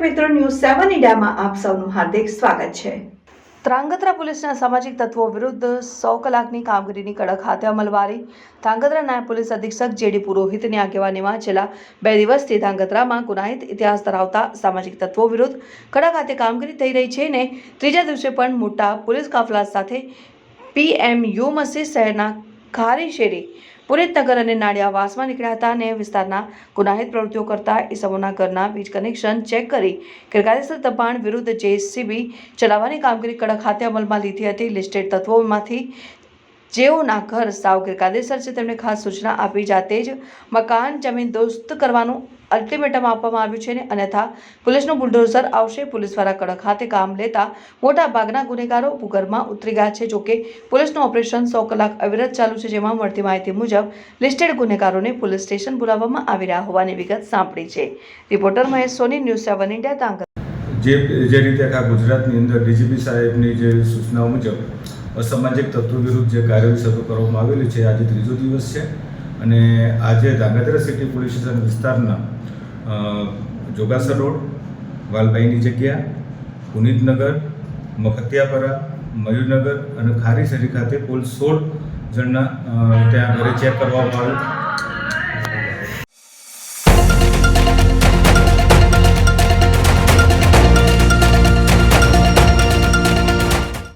મિત્રો, ન્યૂઝ 7 ઇન્ડિયામાં આપ સૌનું હાર્દિક સ્વાગત છે। ધ્રાંગધ્રા પોલીસના સામાજિક તત્વો વિરુદ્ધ 100 કલાકની કામગીરીની કડક હાથે અમલવારી। ધ્રાંગધ્રા નાયબ પોલીસ અધિક્ષક જેડી પુરોહિતની આગેવાનીમાં છેલ્લા 2 દિવસથી ધ્રાંગધ્રામાં ગુનાહિત ઇતિહાસ ધરાવતા સામાજિક તત્વો વિરુદ્ધ કડક હાથે કામગીરી થઈ રહી છે ને ત્રીજા દિવસે પણ મોટા પોલીસ કાફલા સાથે PMU મસ્જિદ શહેરના ખારી શેરી પુનિતનગર અને નાળિયાવાસમાં નીકળ્યા હતા અને વિસ્તારના ગુનાહિત પ્રવૃત્તિઓ કરતા ઇસમોના ઘરના વીજ કનેક્શન ચેક કરી ગેરકાયદેસર દબાણ વિરુદ્ધ JCB ચલાવવાની કામગીરી કડક હાથે અમલમાં લીધી હતી। લિસ્ટેડ તત્વોમાંથી જેઓના ઘર સાવ ગેરકાયદેસર છે તેમને ખાસ સૂચના આપી જાતે જ મકાન જમીન દોસ્ત કરવાનું અલ્ટિમેટમ આપવામાં આવ્યું છે અન્યથા પોલીસનું બુલડોઝર આવશે। પોલીસ દ્વારા કડક હાથે કામ લેતા મોટા ભાગના ગુનેગારો ભૂગર્ભમાં ઉતરી ગયા છે। જોકે પોલીસનું ઓપરેશન 100 કલાક અવિરત ચાલુ છે, જેમાં મળતી માહિતી મુજબ લિસ્ટેડ ગુનેગારોને પોલીસ સ્ટેશન બોલાવવામાં આવી રહ્યા હોવાની વિગત સાંપડી છે। રિપોર્ટર મહેશ સોની, ન્યૂઝ 7 ઇન્ડિયા, ધ્રાંગધ્રા। જે રીતે આખા ગુજરાતની અંદર DGP સાહેબની જે સૂચનાઓ મુજબ અસામાજિક તત્વો વિરુદ્ધ જે કાર્યવાહી શરૂ કરવામાં આવેલી છે, આજે ત્રીજો દિવસ છે અને આજે ધ્રાંગધ્રા સિટી પોલીસ સ્ટેશન વિસ્તારના જોગાસર રોડ, વાલભાઈની જગ્યા, પુનિતનગર, મફતિયાપરા, મયુરનગર અને ખારી શેરી ખાતે કુલ 16 જણના ત્યાં ઘરે ચેક કરવામાં આવ્યું।